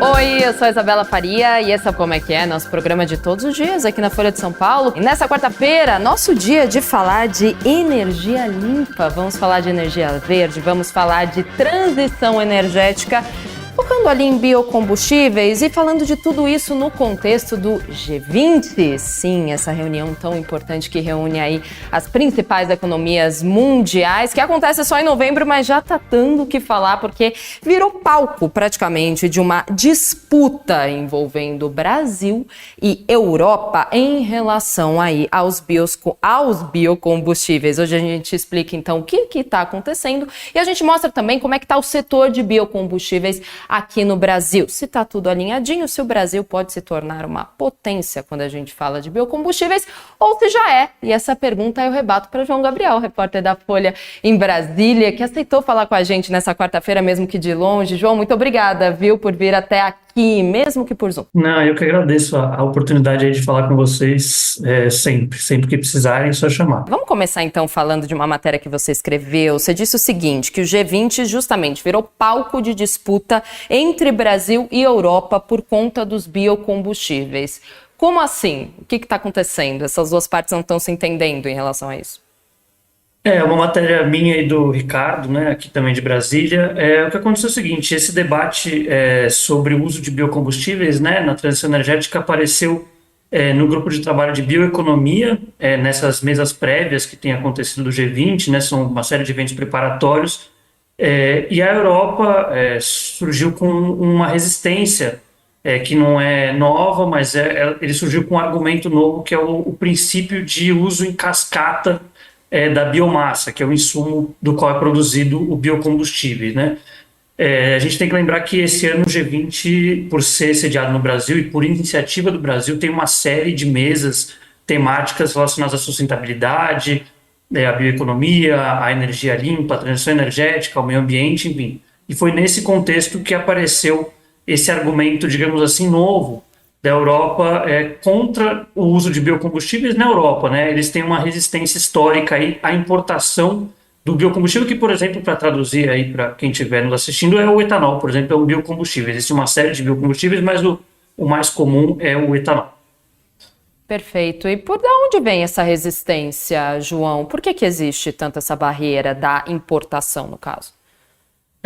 Oi, eu sou a Isabela Faria e esse é o Como é que é, nosso programa de todos os dias aqui na Folha de São Paulo. E nessa quarta-feira, nosso dia de falar de energia limpa. Vamos falar de energia verde, vamos falar de transição energética, focando ali em biocombustíveis e falando de tudo isso no contexto do G20. Sim, essa reunião tão importante que reúne aí as principais economias mundiais, que acontece só em novembro, mas já tá dando o que falar, porque virou palco praticamente de uma disputa envolvendo Brasil e Europa em relação aí aos biocombustíveis. Hoje a gente explica então o que está acontecendo e a gente mostra também como é que está o setor de biocombustíveis aqui no Brasil. Se está tudo alinhadinho, se o Brasil pode se tornar uma potência quando a gente fala de biocombustíveis, ou se já é. E essa pergunta eu rebato para João Gabriel, repórter da Folha em Brasília, que aceitou falar com a gente nessa quarta-feira, mesmo que de longe. João, muito obrigada, viu, por vir até aqui, mesmo que por Zoom. Não, eu que agradeço a oportunidade aí de falar com vocês sempre que precisarem, é só chamar. Vamos começar então falando de uma matéria que você escreveu. Você disse o seguinte, que o G20 justamente virou palco de disputa entre Brasil e Europa por conta dos biocombustíveis. Como assim? O que está acontecendo? Essas duas partes não estão se entendendo em relação a isso. É uma matéria minha e do Ricardo, né, aqui também de Brasília. O que aconteceu é o seguinte, esse debate sobre o uso de biocombustíveis, né, na transição energética apareceu no grupo de trabalho de bioeconomia, nessas mesas prévias que tem acontecido do G20, né, são uma série de eventos preparatórios, e a Europa surgiu com uma resistência que não é nova, mas ele surgiu com um argumento novo, que é o princípio de uso em cascata da biomassa, que é o insumo do qual é produzido o biocombustível, né? A gente tem que lembrar que esse ano o G20, por ser sediado no Brasil e por iniciativa do Brasil, tem uma série de mesas temáticas relacionadas à sustentabilidade, à bioeconomia, à energia limpa, à transição energética, ao meio ambiente, enfim. E foi nesse contexto que apareceu esse argumento, digamos assim, novo da Europa contra o uso de biocombustíveis na Europa, né? Eles têm uma resistência histórica aí à importação do biocombustível, que, por exemplo, para traduzir aí para quem estiver nos assistindo, é o etanol, por exemplo, é um biocombustível. Existe uma série de biocombustíveis, mas o mais comum é o etanol. Perfeito. E por onde vem essa resistência, João? Por que existe tanto essa barreira da importação, no caso?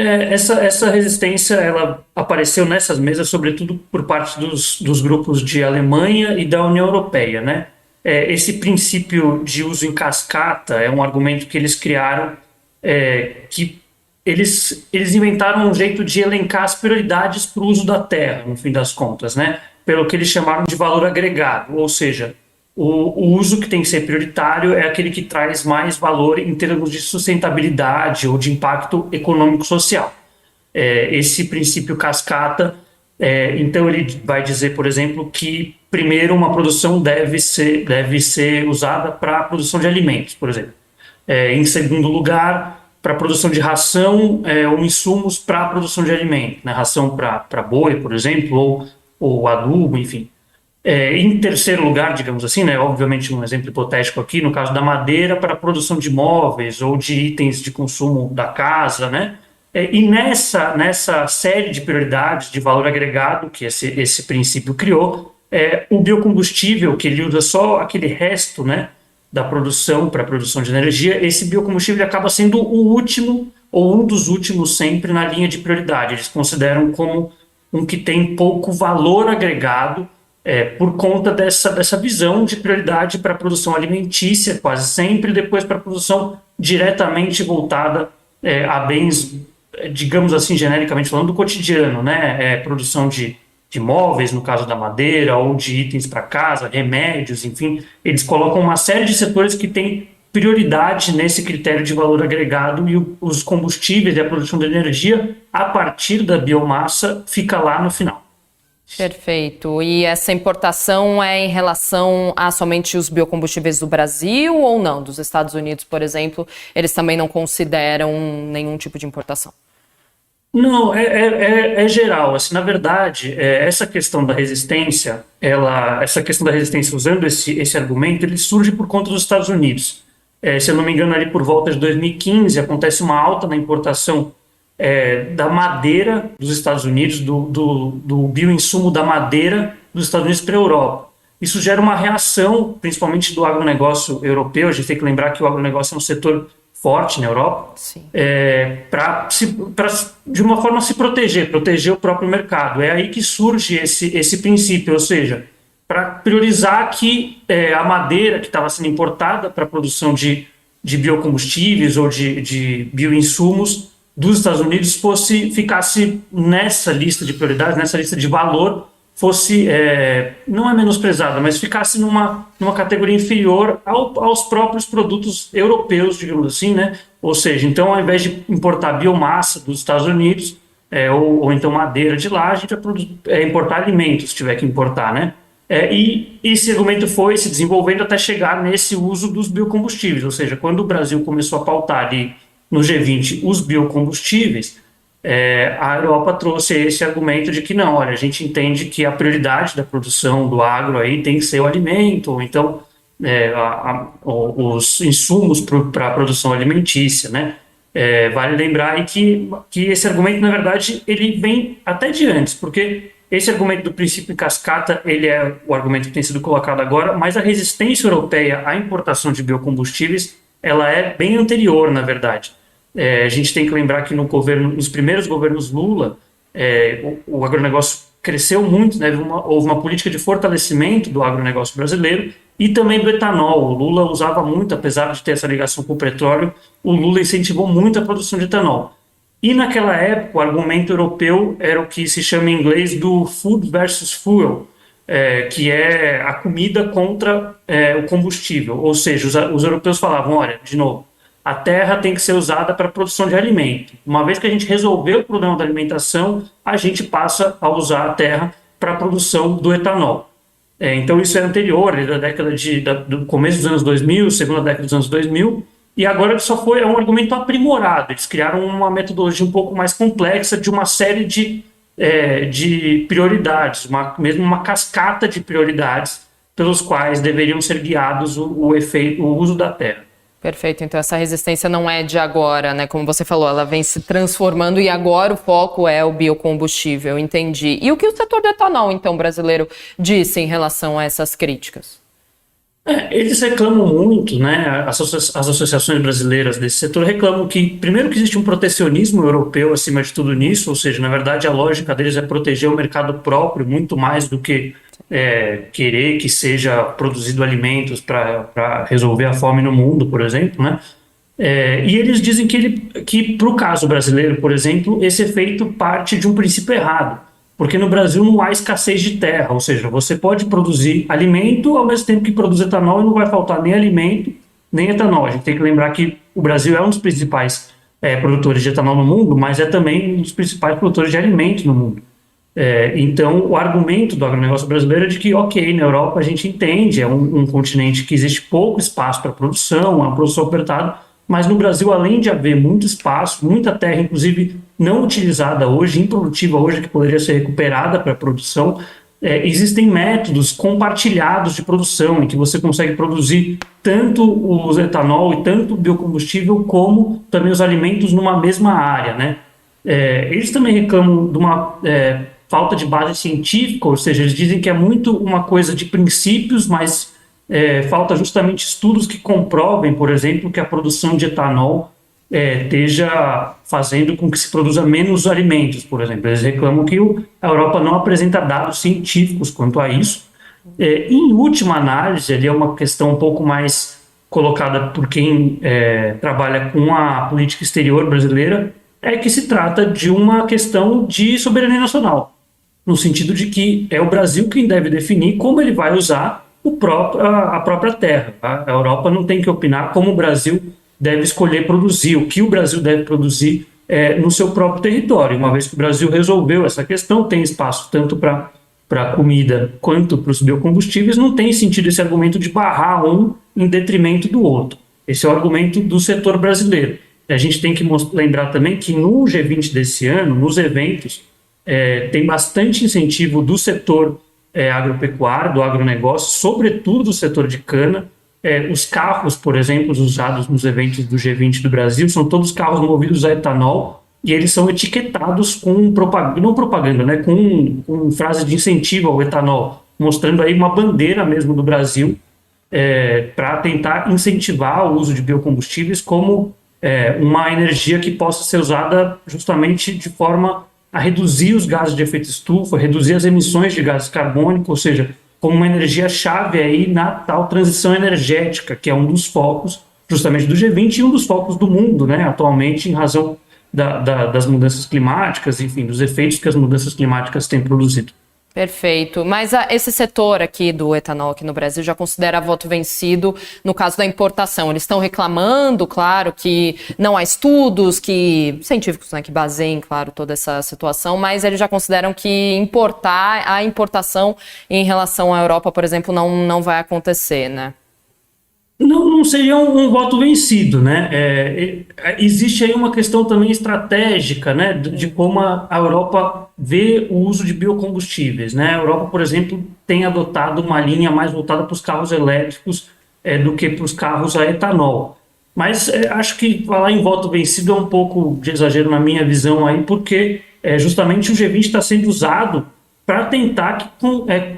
Essa resistência ela apareceu nessas mesas, sobretudo por parte dos grupos de Alemanha e da União Europeia, né? Esse princípio de uso em cascata é um argumento que eles criaram, que eles inventaram um jeito de elencar as prioridades para o uso da terra, no fim das contas, né? Pelo que eles chamaram de valor agregado, ou seja, o uso que tem que ser prioritário é aquele que traz mais valor em termos de sustentabilidade ou de impacto econômico-social. Esse princípio cascata, então ele vai dizer, por exemplo, que primeiro uma produção deve ser usada para a produção de alimentos, por exemplo. Em segundo lugar, para a produção de ração ou insumos para a produção de alimentos, né? Ração para boi, por exemplo, ou adubo, enfim. Em terceiro lugar, digamos assim, né, obviamente um exemplo hipotético aqui, no caso da madeira para a produção de móveis ou de itens de consumo da casa, né? E nessa série de prioridades de valor agregado que esse princípio criou, o biocombustível, que ele usa só aquele resto, né, da produção para a produção de energia, esse biocombustível acaba sendo o último ou um dos últimos sempre na linha de prioridade. Eles consideram como um que tem pouco valor agregado, por conta dessa visão de prioridade para a produção alimentícia, quase sempre, depois para a produção diretamente voltada a bens, digamos assim, genericamente falando, do cotidiano, né? Produção de móveis, no caso da madeira, ou de itens para casa, remédios, enfim. Eles colocam uma série de setores que têm prioridade nesse critério de valor agregado, e os combustíveis e a produção de energia, a partir da biomassa, fica lá no final. Perfeito. E essa importação é em relação a somente os biocombustíveis do Brasil ou não? Dos Estados Unidos, por exemplo, eles também não consideram nenhum tipo de importação? Não, é geral. Assim, na verdade, essa questão da resistência, usando esse argumento, ele surge por conta dos Estados Unidos. Se eu não me engano, ali por volta de 2015, acontece uma alta na importação da madeira dos Estados Unidos, do bioinsumo da madeira dos Estados Unidos para a Europa. Isso gera uma reação, principalmente do agronegócio europeu. A gente tem que lembrar que o agronegócio é um setor forte na Europa, para de uma forma se proteger o próprio mercado. É aí que surge esse princípio, ou seja, para priorizar que a madeira que estava sendo importada para a produção de biocombustíveis ou de bioinsumos dos Estados Unidos ficasse nessa lista de prioridades, nessa lista de valor, fosse, não é menosprezada, mas ficasse numa categoria inferior aos próprios produtos europeus, digamos assim, né? Ou seja, então, ao invés de importar biomassa dos Estados Unidos, ou então madeira de lá, a gente vai importar alimentos, se tiver que importar, né? E esse argumento foi se desenvolvendo até chegar nesse uso dos biocombustíveis, ou seja, quando o Brasil começou a pautar ali no G20 os biocombustíveis, a Europa trouxe esse argumento de que não, olha, a gente entende que a prioridade da produção do agro aí tem que ser o alimento, ou então os insumos para a produção alimentícia, né? Vale lembrar aí que esse argumento, na verdade, ele vem até de antes, porque esse argumento do princípio em cascata, ele é o argumento que tem sido colocado agora, mas a resistência europeia à importação de biocombustíveis, ela é bem anterior, na verdade. A gente tem que lembrar que nos primeiros governos Lula, o agronegócio cresceu muito, né? Houve uma política de fortalecimento do agronegócio brasileiro e também do etanol. O Lula usava muito, apesar de ter essa ligação com o petróleo, o Lula incentivou muito a produção de etanol. E naquela época, o argumento europeu era o que se chama em inglês do food versus fuel, que é a comida contra o combustível. Ou seja, os europeus falavam, olha, de novo, a terra tem que ser usada para a produção de alimento. Uma vez que a gente resolveu o problema da alimentação, a gente passa a usar a terra para a produção do etanol. Então isso é anterior, da década do começo dos anos 2000, segunda década dos anos 2000, e agora é um argumento aprimorado. Eles criaram uma metodologia um pouco mais complexa de uma série de prioridades, mesmo uma cascata de prioridades pelos quais deveriam ser guiados o uso da terra. Perfeito, então essa resistência não é de agora, né? Como você falou, ela vem se transformando e agora o foco é o biocombustível, entendi. E o que o setor do etanol, então, brasileiro, disse em relação a essas críticas? Eles reclamam muito, né? As associações brasileiras desse setor reclamam primeiro, que existe um protecionismo europeu acima de tudo nisso, ou seja, na verdade a lógica deles é proteger o mercado próprio muito mais do que querer que seja produzido alimentos para resolver a fome no mundo, por exemplo, né? E eles dizem que para o caso brasileiro, por exemplo, esse efeito parte de um princípio errado. Porque no Brasil não há escassez de terra, ou seja, você pode produzir alimento ao mesmo tempo que produz etanol e não vai faltar nem alimento, nem etanol. A gente tem que lembrar que o Brasil é um dos principais produtores de etanol no mundo, mas é também um dos principais produtores de alimentos no mundo. Então, o argumento do agronegócio brasileiro é de que, ok, na Europa a gente entende, é um continente que existe pouco espaço para produção, é uma produção apertada, mas no Brasil, além de haver muito espaço, muita terra, inclusive não utilizada hoje, improdutiva hoje, que poderia ser recuperada para a produção, existem métodos compartilhados de produção, em que você consegue produzir tanto o etanol e tanto o biocombustível, como também os alimentos numa mesma área, né? Eles também reclamam de uma falta de base científica, ou seja, eles dizem que é muito uma coisa de princípios, mas falta justamente estudos que comprovem, por exemplo, que a produção de etanol esteja fazendo com que se produza menos alimentos, por exemplo. Eles reclamam que a Europa não apresenta dados científicos quanto a isso. Em última análise, ali é uma questão um pouco mais colocada por quem trabalha com a política exterior brasileira, é que se trata de uma questão de soberania nacional, no sentido de que é o Brasil quem deve definir como ele vai usar a própria terra. A Europa não tem que opinar como o Brasil deve escolher produzir, o que o Brasil deve produzir no seu próprio território. Uma vez que o Brasil resolveu essa questão, tem espaço tanto para a comida quanto para os biocombustíveis, não tem sentido esse argumento de barrar um em detrimento do outro. Esse é o argumento do setor brasileiro. A gente tem que lembrar também que no G20 desse ano, nos eventos, tem bastante incentivo do setor agropecuário, do agronegócio, sobretudo do setor de cana. Os carros, por exemplo, usados nos eventos do G20 do Brasil, são todos carros movidos a etanol, e eles são etiquetados com propaganda, não propaganda, né, com frase de incentivo ao etanol, mostrando aí uma bandeira mesmo do Brasil para tentar incentivar o uso de biocombustíveis como uma energia que possa ser usada justamente de forma a reduzir os gases de efeito estufa, reduzir as emissões de gases carbônicos, ou seja, como uma energia-chave aí na tal transição energética, que é um dos focos justamente do G20 e um dos focos do mundo, né, atualmente, em razão das mudanças climáticas, enfim, dos efeitos que as mudanças climáticas têm produzido. Perfeito. Mas esse setor aqui do etanol aqui no Brasil já considera voto vencido no caso da importação. Eles estão reclamando, claro, que não há estudos científicos, né, que baseiem, claro, toda essa situação, mas eles já consideram que a importação em relação à Europa, por exemplo, não vai acontecer, né? Não seria um voto vencido, né? Existe aí uma questão também estratégica, né, de como a Europa vê o uso de biocombustíveis, né? A Europa, por exemplo, tem adotado uma linha mais voltada para os carros elétricos do que para os carros a etanol. Mas acho que falar em voto vencido é um pouco de exagero na minha visão aí, porque justamente o G20 está sendo usado para tentar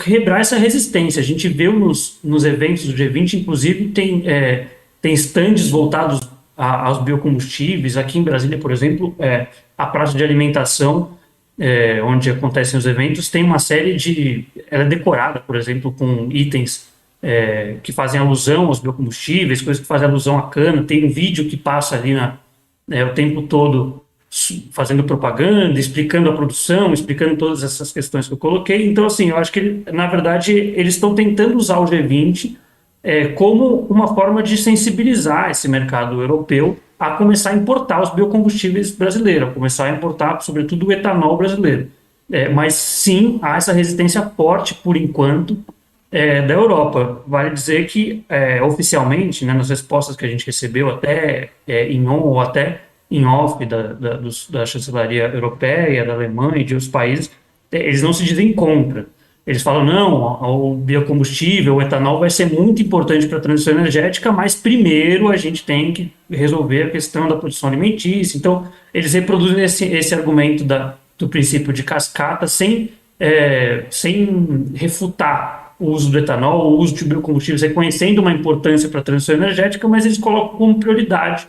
quebrar essa resistência. A gente viu nos eventos do G20, inclusive, tem stands voltados aos biocombustíveis. Aqui em Brasília, por exemplo, a praça de alimentação, onde acontecem os eventos, tem uma série ela é decorada, por exemplo, com itens que fazem alusão aos biocombustíveis, coisas que fazem alusão à cana. Tem um vídeo que passa ali o tempo todo fazendo propaganda, explicando a produção, explicando todas essas questões que eu coloquei. Então, assim, eu acho que, na verdade, eles estão tentando usar o G20 como uma forma de sensibilizar esse mercado europeu a começar a importar os biocombustíveis brasileiros, a começar a importar, sobretudo, o etanol brasileiro. Mas, sim, há essa resistência forte, por enquanto, da Europa. Vale dizer que, oficialmente, né, nas respostas que a gente recebeu, até em on ou até em off da chancelaria europeia, da Alemanha e de outros países, eles não se dizem contra. Eles falam, não, o biocombustível, o etanol vai ser muito importante para a transição energética, mas primeiro a gente tem que resolver a questão da produção alimentícia. Então, eles reproduzem esse argumento do princípio de cascata sem refutar o uso do etanol, o uso de biocombustíveis, reconhecendo uma importância para a transição energética, mas eles colocam como prioridade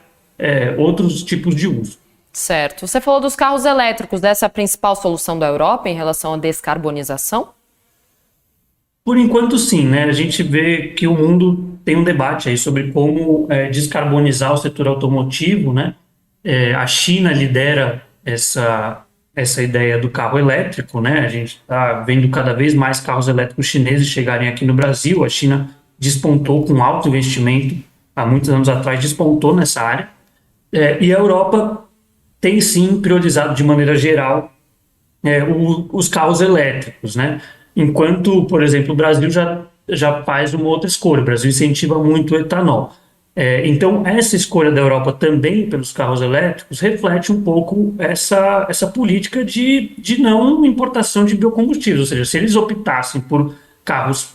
outros tipos de uso. Certo. Você falou dos carros elétricos, dessa é a principal solução da Europa em relação à descarbonização? Por enquanto, sim, né? A gente vê que o mundo tem um debate aí sobre como descarbonizar o setor automotivo, né? A China lidera essa ideia do carro elétrico, né? A gente está vendo cada vez mais carros elétricos chineses chegarem aqui no Brasil. A China despontou com alto investimento, há muitos anos atrás, despontou nessa área. E a Europa tem sim priorizado de maneira geral os carros elétricos, né? Enquanto, por exemplo, o Brasil já faz uma outra escolha. O Brasil incentiva muito o etanol. Então, essa escolha da Europa também pelos carros elétricos reflete um pouco essa política de não importação de biocombustíveis. Ou seja, se eles optassem por carros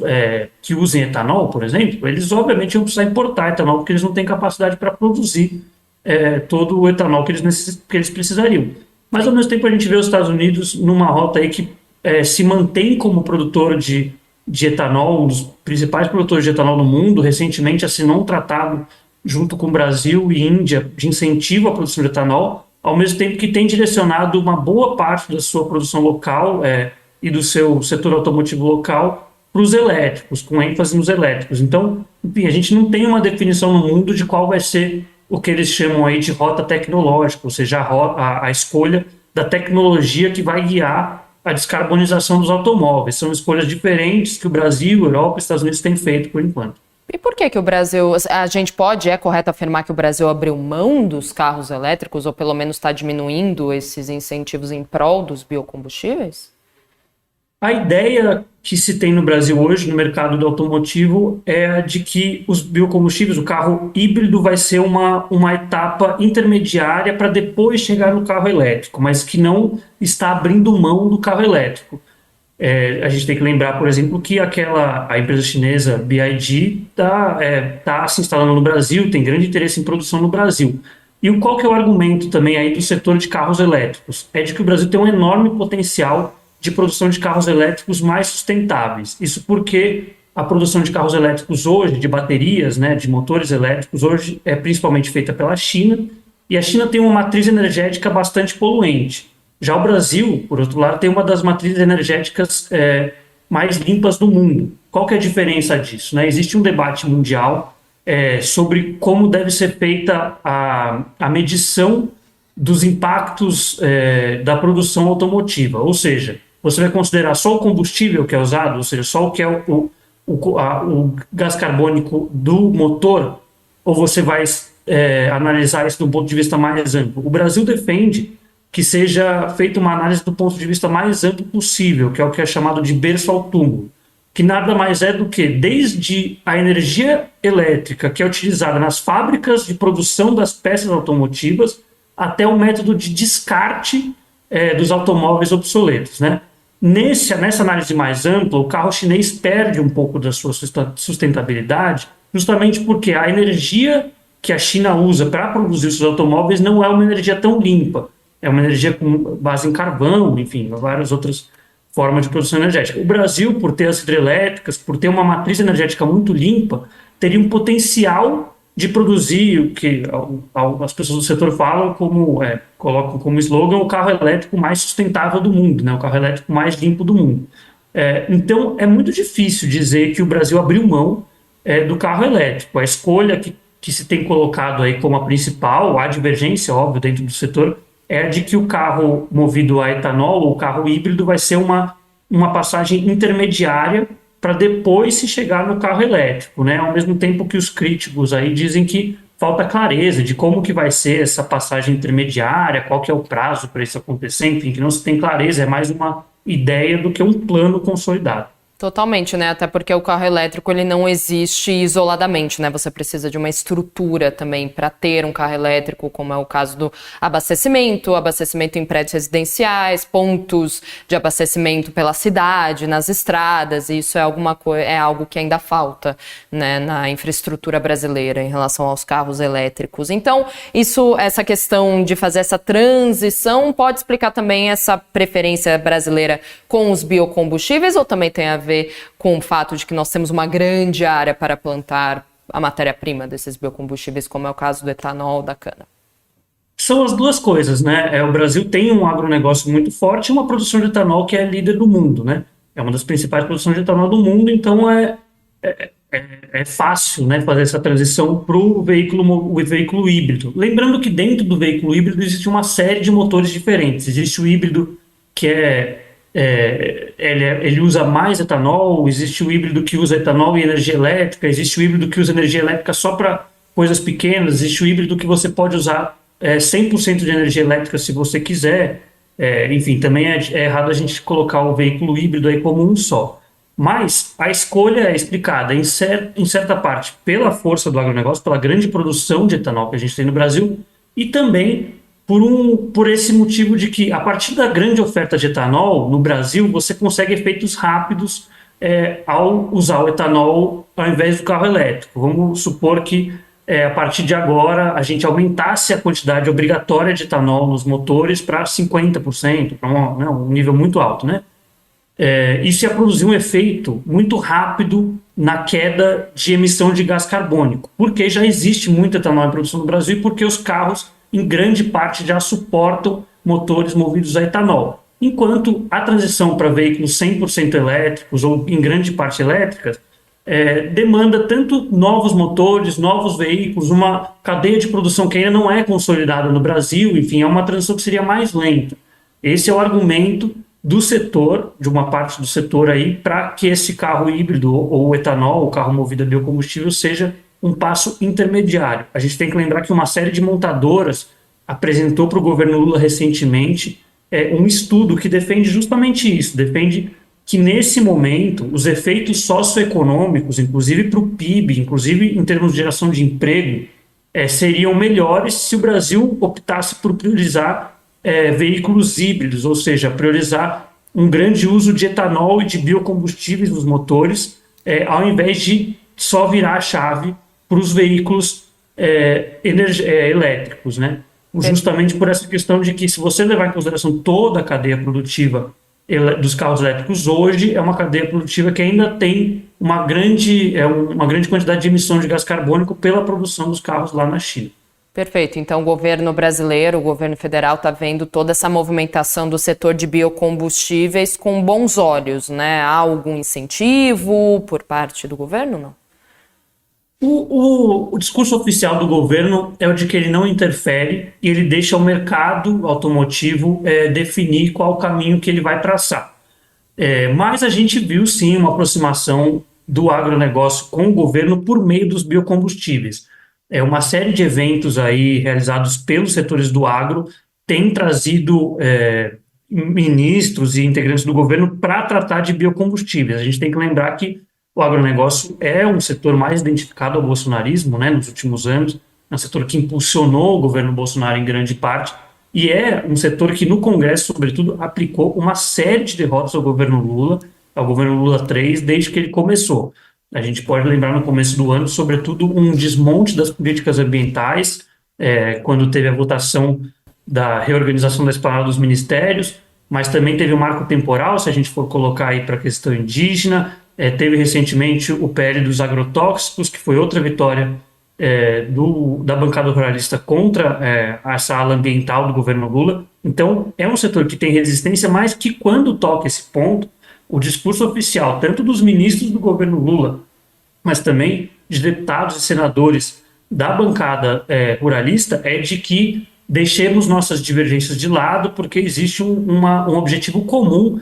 que usem etanol, por exemplo, eles obviamente iam precisar importar etanol porque eles não têm capacidade para produzir todo o etanol que eles precisariam. Mas, ao mesmo tempo, a gente vê os Estados Unidos numa rota aí que se mantém como produtor de etanol, um dos principais produtores de etanol no mundo. Recentemente assinou um tratado junto com o Brasil e Índia de incentivo à produção de etanol, ao mesmo tempo que tem direcionado uma boa parte da sua produção local e do seu setor automotivo local para os elétricos, com ênfase nos elétricos. Então, enfim, a gente não tem uma definição no mundo de qual vai ser o que eles chamam aí de rota tecnológica, ou seja, a escolha da tecnologia que vai guiar a descarbonização dos automóveis. São escolhas diferentes que o Brasil, a Europa e os Estados Unidos têm feito por enquanto. E por que o Brasil, é correto afirmar que o Brasil abriu mão dos carros elétricos, ou pelo menos está diminuindo esses incentivos em prol dos biocombustíveis? A ideia que se tem no Brasil hoje, no mercado do automotivo, é a de que os biocombustíveis, o carro híbrido, vai ser uma etapa intermediária para depois chegar no carro elétrico, mas que não está abrindo mão do carro elétrico. A gente tem que lembrar, por exemplo, que a empresa chinesa BYD está se instalando no Brasil, tem grande interesse em produção no Brasil. E qual que é o argumento também aí do setor de carros elétricos? É de que o Brasil tem um enorme potencial de produção de carros elétricos mais sustentáveis. Isso porque a produção de carros elétricos hoje, de baterias, né, de motores elétricos, hoje é principalmente feita pela China, e a China tem uma matriz energética bastante poluente. Já o Brasil, por outro lado, tem uma das matrizes energéticas mais limpas do mundo. Qual que é a diferença disso, né? Existe um debate mundial sobre como deve ser feita a medição dos impactos da produção automotiva. Ou seja, você vai considerar só o combustível que é usado, ou seja, só o que é o gás carbônico do motor, ou você vai analisar isso do ponto de vista mais amplo? O Brasil defende que seja feita uma análise do ponto de vista mais amplo possível, que é o que é chamado de berço ao túmulo, que nada mais é do que desde a energia elétrica que é utilizada nas fábricas de produção das peças automotivas até o método de descarte dos automóveis obsoletos, né? Nessa análise mais ampla, o carro chinês perde um pouco da sua sustentabilidade, justamente porque a energia que a China usa para produzir seus automóveis não é uma energia tão limpa. É uma energia com base em carvão, enfim, várias outras forma de produção energética. O Brasil, por ter as hidrelétricas, por ter uma matriz energética muito limpa, teria um potencial de produzir o que as pessoas do setor falam colocam como slogan o carro elétrico mais sustentável do mundo, né? O carro elétrico mais limpo do mundo. Então, é muito difícil dizer que o Brasil abriu mão do carro elétrico. A escolha que se tem colocado aí como a principal, a divergência, óbvio, dentro do setor, é de que o carro movido a etanol, ou o carro híbrido, vai ser uma passagem intermediária para depois se chegar no carro elétrico, né? Ao mesmo tempo que os críticos aí dizem que falta clareza de como que vai ser essa passagem intermediária, qual que é o prazo para isso acontecer, enfim, que não se tem clareza, é mais uma ideia do que um plano consolidado. Totalmente, né? Até porque o carro elétrico ele não existe isoladamente, né? Você precisa de uma estrutura também para ter um carro elétrico, como é o caso do abastecimento em prédios residenciais, pontos de abastecimento pela cidade, nas estradas. E isso é algo que ainda falta, né, na infraestrutura brasileira em relação aos carros elétricos. Então, essa questão de fazer essa transição pode explicar também essa preferência brasileira com os biocombustíveis, ou também tem a ver com o fato de que nós temos uma grande área para plantar a matéria-prima desses biocombustíveis, como é o caso do etanol, da cana? São as duas coisas, né? O Brasil tem um agronegócio muito forte e uma produção de etanol que é líder do mundo, né? É uma das principais produções de etanol do mundo, então é fácil, né, fazer essa transição para o veículo híbrido. Lembrando que dentro do veículo híbrido existe uma série de motores diferentes. Existe o híbrido que ele usa mais etanol, existe o híbrido que usa etanol e energia elétrica, existe o híbrido que usa energia elétrica só para coisas pequenas, existe o híbrido que você pode usar 100% de energia elétrica se você quiser. Enfim, também é errado a gente colocar o veículo híbrido aí como um só. Mas a escolha é explicada em certa parte pela força do agronegócio, pela grande produção de etanol que a gente tem no Brasil, e também por esse motivo de que, a partir da grande oferta de etanol no Brasil, você consegue efeitos rápidos ao usar o etanol ao invés do carro elétrico. Vamos supor que, a partir de agora, a gente aumentasse a quantidade obrigatória de etanol nos motores para 50%, para um nível muito alto, né? Isso ia produzir um efeito muito rápido na queda de emissão de gás carbônico, porque já existe muito etanol em produção no Brasil e porque os carros, em grande parte, já suportam motores movidos a etanol. Enquanto a transição para veículos 100% elétricos ou em grande parte elétricas demanda tanto novos motores, novos veículos, uma cadeia de produção que ainda não é consolidada no Brasil, enfim, é uma transição que seria mais lenta. Esse é o argumento do setor, de uma parte do setor aí, para que esse carro híbrido ou etanol, o carro movido a biocombustível, seja um passo intermediário. A gente tem que lembrar que uma série de montadoras apresentou para o governo Lula recentemente um estudo que defende justamente isso, defende que nesse momento os efeitos socioeconômicos, inclusive para o PIB, inclusive em termos de geração de emprego, seriam melhores se o Brasil optasse por priorizar veículos híbridos, ou seja, priorizar um grande uso de etanol e de biocombustíveis nos motores, ao invés de só virar a chave para os veículos elétricos, né? Justamente por essa questão de que, se você levar em consideração toda a cadeia produtiva dos carros elétricos hoje, é uma cadeia produtiva que ainda tem uma grande quantidade de emissão de gás carbônico pela produção dos carros lá na China. Perfeito. Então, o governo brasileiro, o governo federal, está vendo toda essa movimentação do setor de biocombustíveis com bons olhos, né? Há algum incentivo por parte do governo, não? O discurso oficial do governo é o de que ele não interfere e ele deixa o mercado automotivo definir qual o caminho que ele vai traçar. Mas a gente viu sim uma aproximação do agronegócio com o governo por meio dos biocombustíveis. Uma série de eventos aí realizados pelos setores do agro tem trazido ministros e integrantes do governo para tratar de biocombustíveis. A gente tem que lembrar que o agronegócio é um setor mais identificado ao bolsonarismo, né, nos últimos anos, é um setor que impulsionou o governo Bolsonaro em grande parte, e é um setor que no Congresso, sobretudo, aplicou uma série de derrotas ao governo Lula 3, desde que ele começou. A gente pode lembrar no começo do ano, sobretudo, um desmonte das políticas ambientais, quando teve a votação da reorganização da esplanada dos ministérios, mas também teve o marco temporal, se a gente for colocar aí para a questão indígena. Teve recentemente o PL dos agrotóxicos, que foi outra vitória da bancada ruralista contra essa ala ambiental do governo Lula. Então, é um setor que tem resistência, mas que, quando toca esse ponto, o discurso oficial, tanto dos ministros do governo Lula, mas também de deputados e senadores da bancada ruralista, é de que deixemos nossas divergências de lado, porque existe um objetivo comum,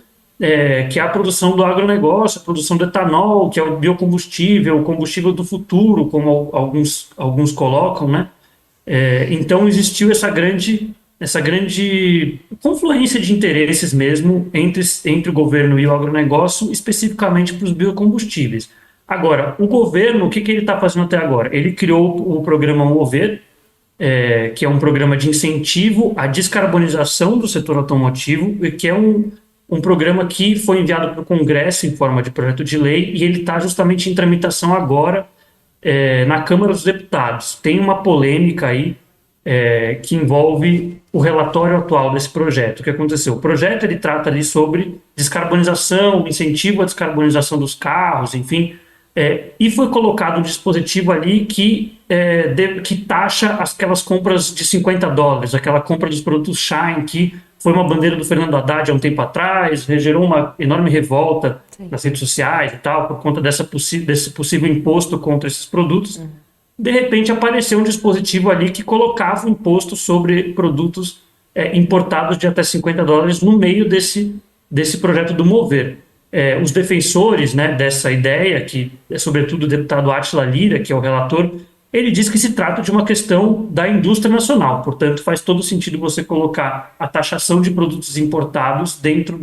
que é a produção do agronegócio, a produção do etanol, que é o biocombustível, o combustível do futuro, como alguns colocam, né? Então existiu essa grande confluência de interesses mesmo entre o governo e o agronegócio, especificamente para os biocombustíveis. Agora, o governo, o que ele está fazendo até agora? Ele criou o programa Mover, que é um programa de incentivo à descarbonização do setor automotivo, e que é um programa que foi enviado para o Congresso em forma de projeto de lei, e ele está justamente em tramitação agora na Câmara dos Deputados. Tem uma polêmica aí que envolve o relatório atual desse projeto. O que aconteceu? O projeto ele trata ali sobre descarbonização, incentivo à descarbonização dos carros, enfim, e foi colocado um dispositivo ali que taxa aquelas compras de $50, aquela compra dos produtos Shine, que foi uma bandeira do Fernando Haddad há um tempo atrás, gerou uma enorme revolta nas redes sociais e tal, por conta desse possível imposto contra esses produtos. De repente apareceu um dispositivo ali que colocava um imposto sobre produtos importados de até $50 no meio desse projeto do Mover. Os defensores, né, dessa ideia, que é sobretudo o deputado Átila Lira, que é o relator, ele diz que se trata de uma questão da indústria nacional, portanto faz todo sentido você colocar a taxação de produtos importados dentro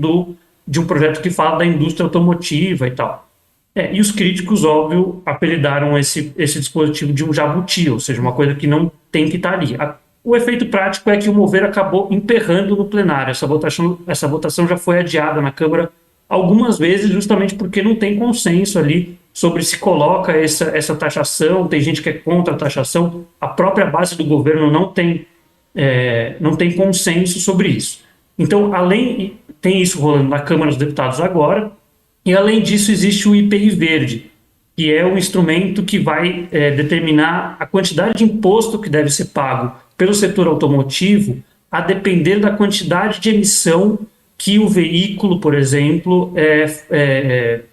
de um projeto que fala da indústria automotiva e tal. E os críticos, óbvio, apelidaram esse dispositivo de um jabuti, ou seja, uma coisa que não tem que estar ali. O efeito prático é que o Mover acabou emperrando no plenário. Essa votação já foi adiada na Câmara algumas vezes, justamente porque não tem consenso ali sobre se coloca essa taxação. Tem gente que é contra a taxação, a própria base do governo não tem consenso sobre isso. Então, tem isso rolando na Câmara dos Deputados agora, e além disso existe o IPI Verde, que é um instrumento que vai determinar a quantidade de imposto que deve ser pago pelo setor automotivo, a depender da quantidade de emissão que o veículo, por exemplo,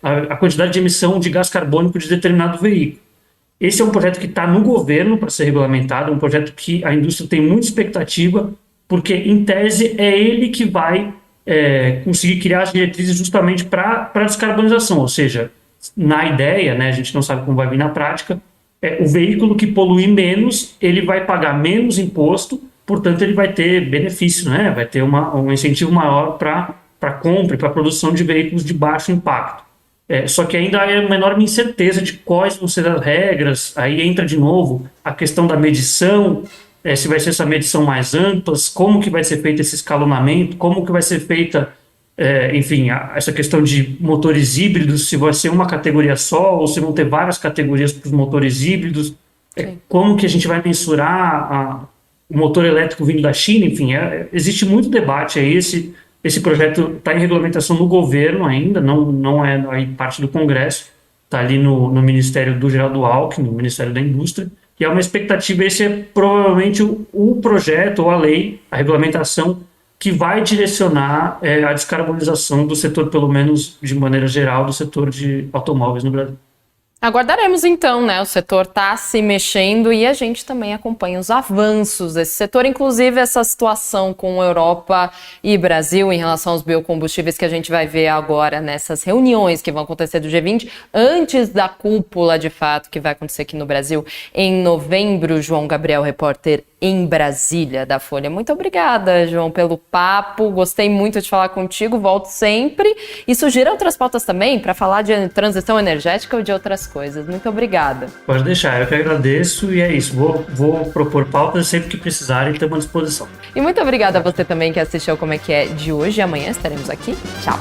a quantidade de emissão de gás carbônico de determinado veículo. Esse é um projeto que está no governo para ser regulamentado, um projeto que a indústria tem muita expectativa, porque, em tese, é ele que vai conseguir criar as diretrizes justamente para a descarbonização, ou seja, na ideia, né, a gente não sabe como vai vir na prática, o veículo que poluir menos, ele vai pagar menos imposto, portanto ele vai ter benefício, né, vai ter um incentivo maior para a compra e para a produção de veículos de baixo impacto. Só que ainda há uma enorme incerteza de quais vão ser as regras. Aí entra de novo a questão da medição, se vai ser essa medição mais ampla, como que vai ser feito esse escalonamento, como que vai ser feita, enfim, essa questão de motores híbridos, se vai ser uma categoria só ou se vão ter várias categorias para os motores híbridos. Como que a gente vai mensurar o motor elétrico vindo da China? Enfim, existe muito debate aí. Esse projeto está em regulamentação no governo ainda, não é aí parte do Congresso, está ali no Ministério do Geraldo Alckmin, no Ministério da Indústria, e é uma expectativa, esse é provavelmente o projeto ou a lei, a regulamentação que vai direcionar a descarbonização do setor, pelo menos de maneira geral, do setor de automóveis no Brasil. Aguardaremos então, né? O setor está se mexendo e a gente também acompanha os avanços desse setor, inclusive essa situação com Europa e Brasil em relação aos biocombustíveis que a gente vai ver agora nessas reuniões que vão acontecer do G20, antes da cúpula de fato que vai acontecer aqui no Brasil em novembro. João Gabriel, repórter em Brasília da Folha. Muito obrigada, João, pelo papo. Gostei muito de falar contigo. Volto sempre e sugira outras pautas também para falar de transição energética ou de outras coisas. Muito obrigada. Pode deixar, eu que agradeço e é isso. Vou propor pautas sempre que precisarem, estamos à disposição. E muito obrigada a você também que assistiu Como é que é de hoje. Amanhã estaremos aqui. Tchau.